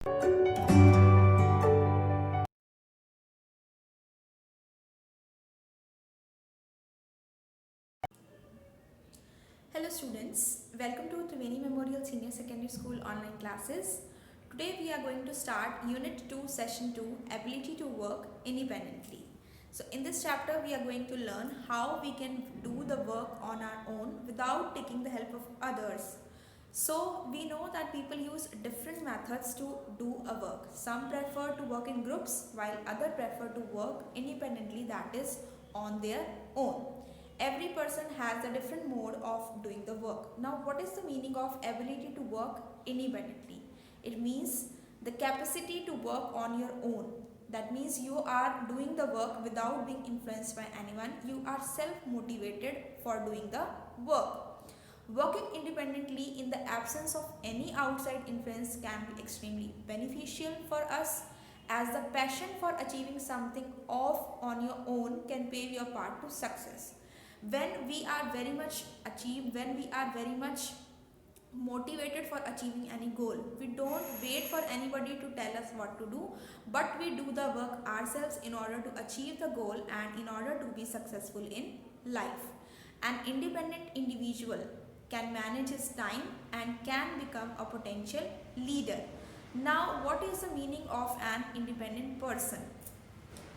Hello students, welcome to Triveni Memorial Senior Secondary School online classes. Today we are going to start Unit 2 Session 2 Ability to Work Independently. So in this chapter we are going to learn how we can do the work on our own without taking the help of others. So we know that people use different methods to do a work. Some prefer to work in groups while others prefer to work independently, that is on their own. Every person has a different mode of doing the work. Now what is the meaning of ability to work independently? It means the capacity to work on your own. That means you are doing the work without being influenced by anyone. You are self-motivated for doing the work. Working independently in the absence of any outside influence can be extremely beneficial for us, as the passion for achieving something off on your own can pave your path to success. When we are very much achieved, when we are very much motivated for achieving any goal, we don't wait for anybody to tell us what to do, but we do the work ourselves in order to achieve the goal and in order to be successful in life. An independent individual can manage his time and can become a potential leader. Now what is the meaning of an independent person?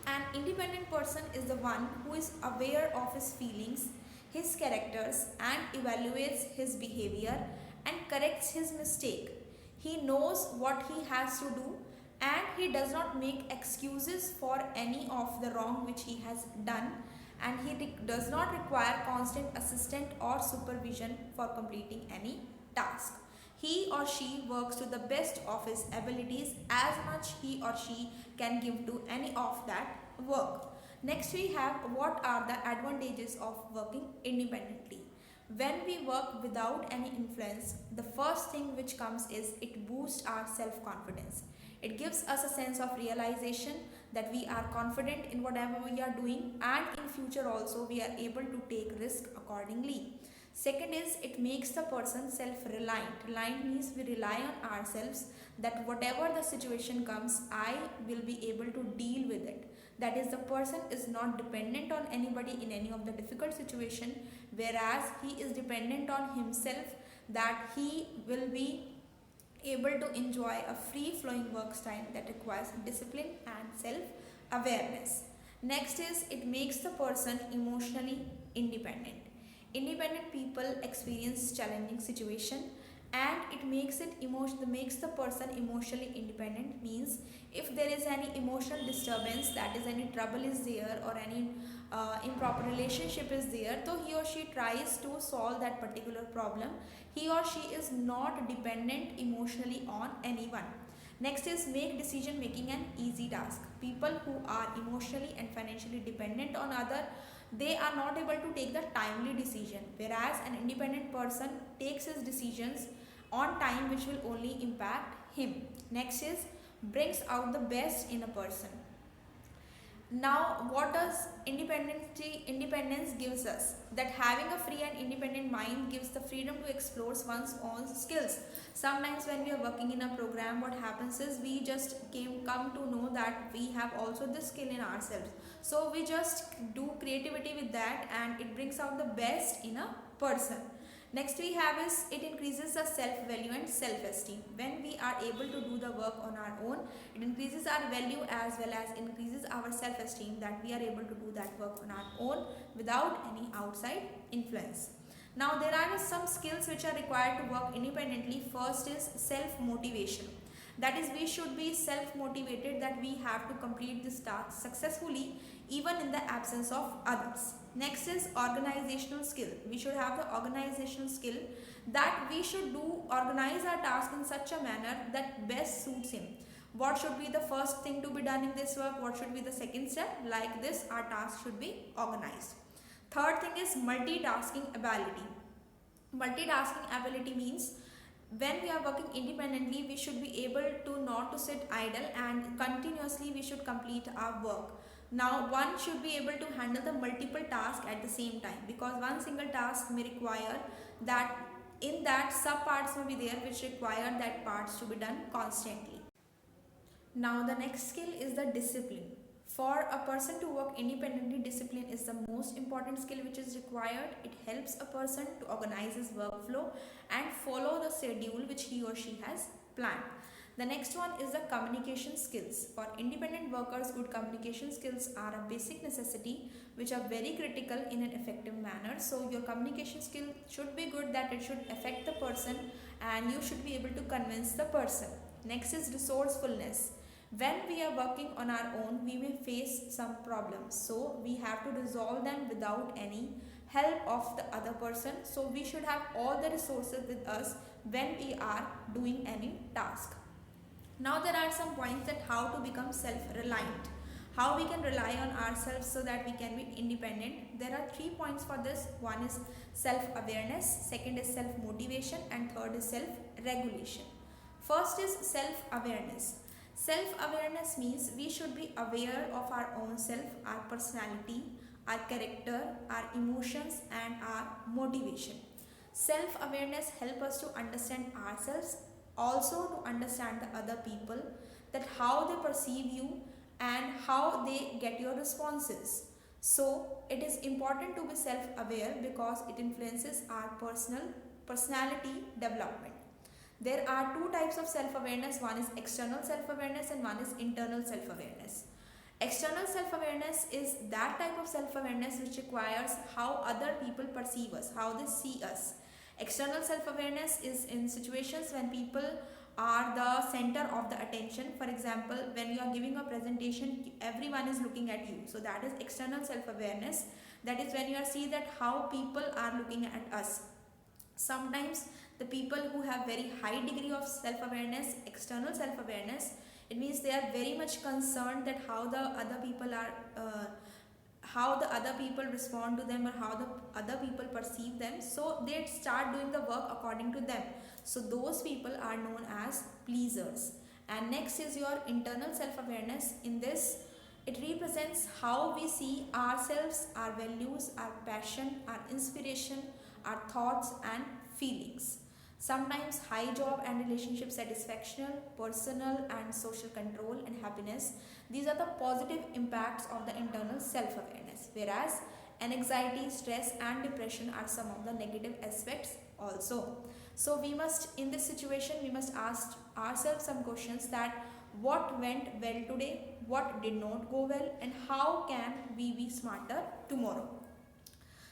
An independent person is the one who is aware of his feelings, his characters, and evaluates his behavior and corrects his mistake. He knows what he has to do and he does not make excuses for any of the wrong which he has done, and he does not require constant assistance or supervision for completing any task. He or she works to the best of his abilities as much he or she can give to any of that work. Next we have what are the advantages of working independently. When we work without any influence, the first thing which comes is it boosts our self-confidence. It gives us a sense of realization that we are confident in whatever we are doing, and in future also we are able to take risk accordingly. Second is it makes the person self-reliant. Reliant means we rely on ourselves, that whatever the situation comes, I will be able to deal with it. That is, the person is not dependent on anybody in any of the difficult situation, whereas he is dependent on himself, that he will be able to enjoy a free flowing work style that requires discipline and self awareness. Next is it makes the person emotionally independent. Independent people experience challenging situation and it makes the person emotionally independent. Means if there is any emotional disturbance, that is any trouble is there or any improper relationship is there, so he or she tries to solve that particular problem. He or she is not dependent emotionally on anyone. Next is make decision making an easy task. People who are emotionally and financially dependent on other, they are not able to take the timely decision, whereas an independent person takes his decisions on time, which will only impact him. Next is brings out the best in a person. Now what does independence gives us? That having a free and independent mind gives the freedom to explore one's own skills. Sometimes when we are working in a program, what happens is we just come to know that we have also this skill in ourselves, so we just do creativity with that and it brings out the best in a person. Next we have is it increases the self value and self esteem. When we are able to do the work on our own, it increases our value as well as increases our self esteem, that we are able to do that work on our own without any outside influence. Now there are some skills which are required to work independently. First is self motivation. That is, we should be self motivated, that we have to complete this task successfully even in the absence of others. Next is organizational skill. We should have the organizational skill, that we should organize our task in such a manner that best suits him. What should be the first thing to be done in this work? What should be the second step? Like this, our task should be organized. Third thing is multitasking ability. Multitasking ability means when we are working independently, we should be able to not to sit idle and continuously we should complete our work. Now one should be able to handle the multiple tasks at the same time, because one single task may require that in that sub parts may be there which require that parts to be done constantly. Now the next skill is the discipline. For a person to work independently, discipline is the most important skill which is required. It helps a person to organize his workflow and follow the schedule which he or she has planned. The next one is the communication skills. For independent workers, good communication skills are a basic necessity which are very critical in an effective manner. So your communication skill should be good, that it should affect the person and you should be able to convince the person. Next is resourcefulness. When we are working on our own, we may face some problems. So we have to resolve them without any help of the other person. So we should have all the resources with us when we are doing any task. Now there are some points that how to become self-reliant. How we can rely on ourselves so that we can be independent. There are 3 points for this. One is self-awareness, second is self-motivation, and third is self-regulation. First is self-awareness. Self-awareness means we should be aware of our own self, our personality, our character, our emotions and our motivation. Self-awareness helps us to understand ourselves, also to understand the other people, that how they perceive you and how they get your responses. So it is important to be self-aware because it influences our personality development. There are 2 types of self-awareness. One is external self-awareness and one is internal self-awareness. External self-awareness is that type of self-awareness which requires how other people perceive us, how they see us. External self-awareness is in situations when people are the center of the attention. For example, when you are giving a presentation, everyone is looking at you. So that is external self-awareness. That is when you see that how people are looking at us. Sometimes the people who have very high degree of self-awareness, external self-awareness, it means they are very much concerned that how the other people respond to them or how the other people perceive them. So they start doing the work according to them. So those people are known as pleasers. And next is your internal self-awareness. In this, it represents how we see ourselves, our values, our passion, our inspiration, our thoughts and feelings. Sometimes high job and relationship satisfaction, personal and social control and happiness. These are the positive impacts of the internal self-awareness. Whereas anxiety, stress and depression are some of the negative aspects also. So we must, in this situation, we must ask ourselves some questions that what went well today, what did not go well, and how can we be smarter tomorrow.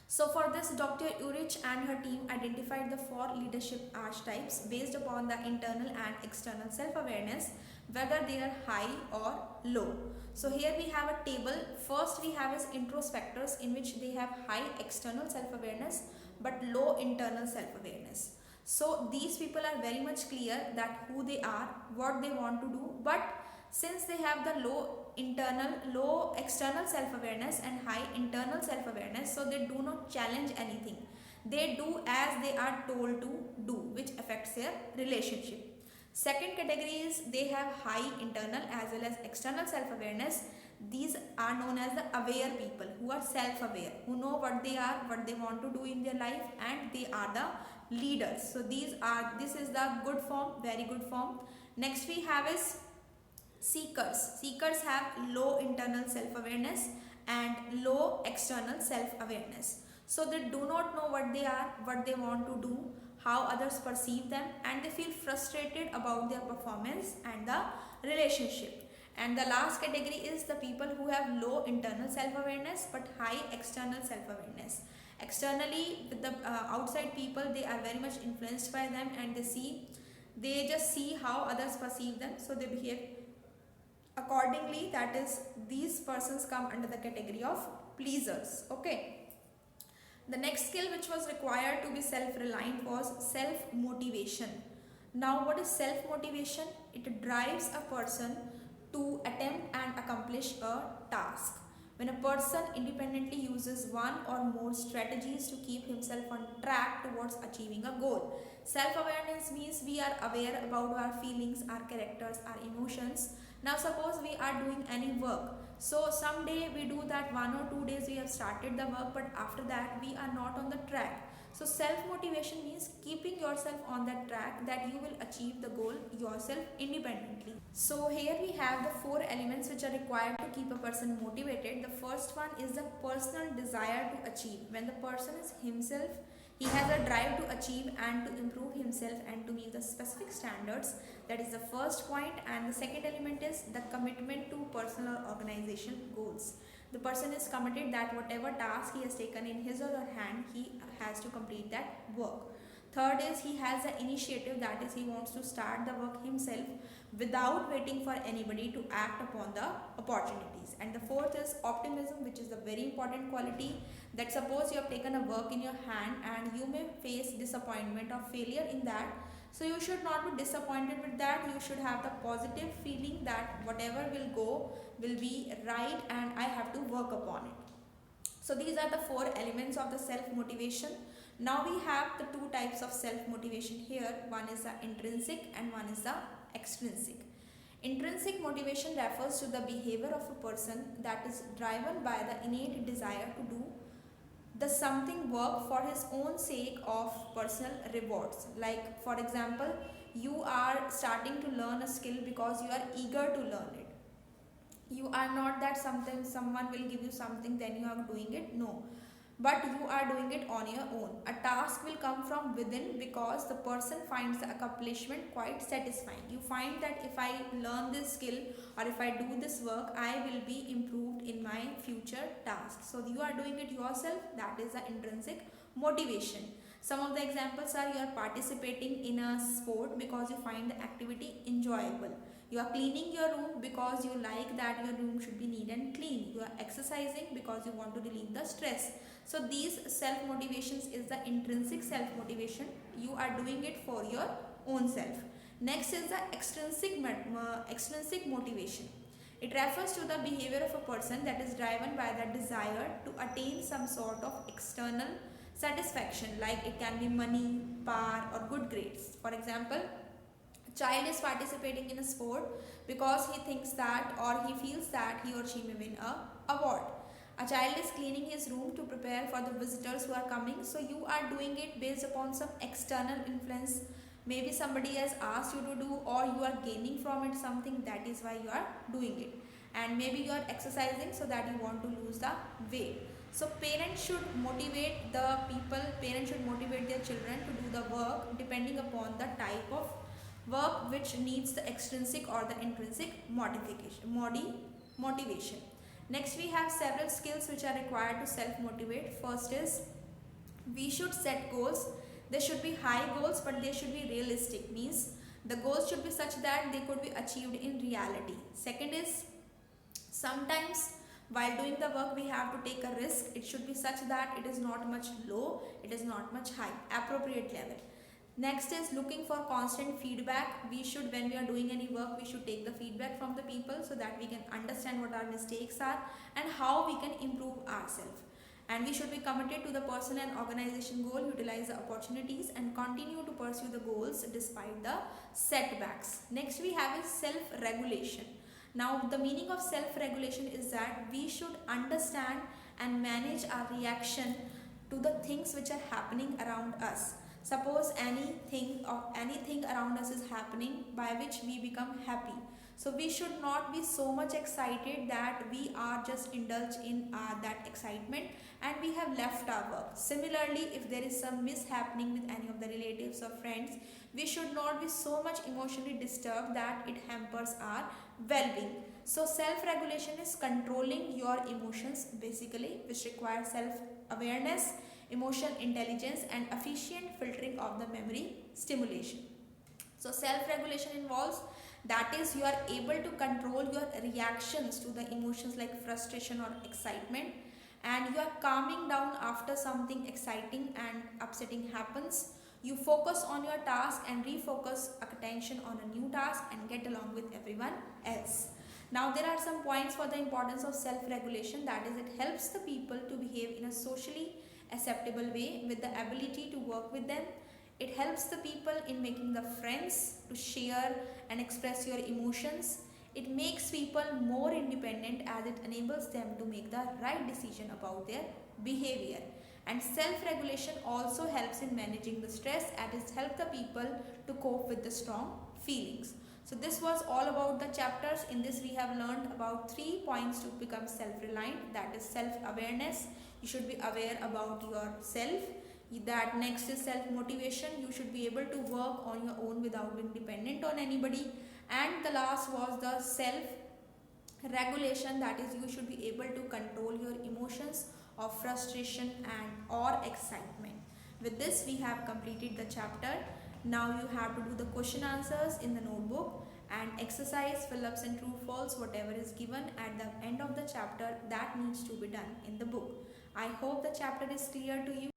So for this, Dr. Urich and her team identified the 4 leadership archetypes based upon the internal and external self-awareness, whether they are high or low. So here we have a table. First we have is introspectors, in which they have high external self-awareness but low internal self-awareness. So these people are very much clear that who they are, what they want to do, but since they have the low external self-awareness and high internal self-awareness, so they do not challenge anything. They do as they are told to do, which affects their relationship. Second category is they have high internal as well as external self-awareness. These are known as the aware people, who are self-aware, who know what they are, what they want to do in their life, and they are the leaders. So this is the good form, very good form. Next we have is seekers. Seekers have low internal self-awareness and low external self-awareness. So they do not know what they are, what they want to do, how others perceive them, and they feel frustrated about their performance and the relationship. And the last category is the people who have low internal self-awareness but high external self-awareness. Externally, with the outside people, they are very much influenced by them, and they just see how others perceive them, so they behave accordingly. That is, these persons come under the category of pleasers. Okay. The next skill which was required to be self-reliant was self-motivation. Now what is self-motivation? It drives a person to attempt and accomplish a task. When a person independently uses one or more strategies to keep himself on track towards achieving a goal. Self-awareness means we are aware about our feelings, our characters, our emotions. Now suppose we are doing any work. So someday we do that 1 or 2 days we have started the work, but after that we are not on the track. So self-motivation means keeping yourself on that track that you will achieve the goal yourself independently. So here we have the four elements which are required to keep a person motivated. The first one is the personal desire to achieve. When the person is himself, he has a drive to achieve and to improve himself and to meet the specific standards. That is the first point. And the second element is the commitment to personal or organization goals. The person is committed that whatever task he has taken in his or her hand, he has to complete that work. Third is he has the initiative, that is he wants to start the work himself without waiting for anybody to act upon the opportunities. And the fourth is optimism, which is a very important quality, that suppose you have taken a work in your hand and you may face disappointment or failure in that. So you should not be disappointed with that. You should have the positive feeling that whatever will go will be right and I have to work upon it. So these are the four elements of the self-motivation. Now we have the two types of self-motivation here. One is the intrinsic and one is the extrinsic. Intrinsic motivation refers to the behavior of a person that is driven by the innate desire to do the something work for his own sake of personal rewards. Like for example, you are starting to learn a skill because you are eager to learn it. You are not that sometimes someone will give you something then you are doing it. No, but you are doing it on your own. A task will come from within because the person finds the accomplishment quite satisfying. You find that if I learn this skill or if I do this work, I will be improved in my future tasks. So you are doing it yourself, that is the intrinsic motivation. Some of the examples are: you are participating in a sport because you find the activity enjoyable. You are cleaning your room because you like that your room should be neat and clean. You are exercising because you want to relieve the stress. So these self motivations is the intrinsic self motivation. You are doing it for your own self. Next is the extrinsic motivation. It refers to the behavior of a person that is driven by the desire to attain some sort of external satisfaction, like it can be money, power or good grades. For example, a child is participating in a sport because he thinks that or he feels that he or she may win a award. A child is cleaning his room to prepare for the visitors who are coming. So you are doing it based upon some external influence. Maybe somebody has asked you to do, or you are gaining from it something, that is why you are doing it. And maybe you are exercising so that you want to lose the weight. So parents should motivate parents should motivate their children to do the work depending upon the type of work which needs the extrinsic or the intrinsic motivation. Next we have several skills which are required to self-motivate. First is we should set goals. They should be high goals, but they should be realistic. Means the goals should be such that they could be achieved in reality. Second is sometimes while doing the work we have to take a risk. It should be such that it is not much low, it is not much high, appropriate level. Next is looking for constant feedback. We should, when we are doing any work, we should take the feedback from the people so that we can understand what our mistakes are and how we can improve ourselves. And we should be committed to the personal and organization goal, utilize the opportunities and continue to pursue the goals despite the setbacks. Next we have is self-regulation. Now the meaning of self-regulation is that we should understand and manage our reaction to the things which are happening around us. Suppose anything around us is happening by which we become happy. So we should not be so much excited that we are just indulged in that excitement and we have left our work. Similarly, if there is some mishappening with any of the relatives or friends, we should not be so much emotionally disturbed that it hampers our well-being. So self-regulation is controlling your emotions basically, which requires self-awareness, emotional intelligence and efficient filtering of the memory stimulation. So self-regulation involves, that is, you are able to control your reactions to the emotions like frustration or excitement, and you are calming down after something exciting and upsetting happens. You focus on your task and refocus attention on a new task and get along with everyone else. Now there are some points for the importance of self-regulation, that is, it helps the people to behave in a socially acceptable way with the ability to work with them. It helps the people in making the friends to share and express your emotions. It makes people more independent as it enables them to make the right decision about their behavior. And self-regulation also helps in managing the stress and it helps the people to cope with the strong feelings. So this was all about the chapters. In this we have learned about 3 points to become self-reliant, that is self-awareness. You should be aware about yourself. That next is self-motivation. You should be able to work on your own without being dependent on anybody. And the last was the self-regulation, that is you should be able to control your emotions of frustration and or excitement. With this we have completed the chapter. Now you have to do the question answers in the notebook and exercise fill-ups and true false whatever is given at the end of the chapter that needs to be done in the book. I hope the chapter is clear to you.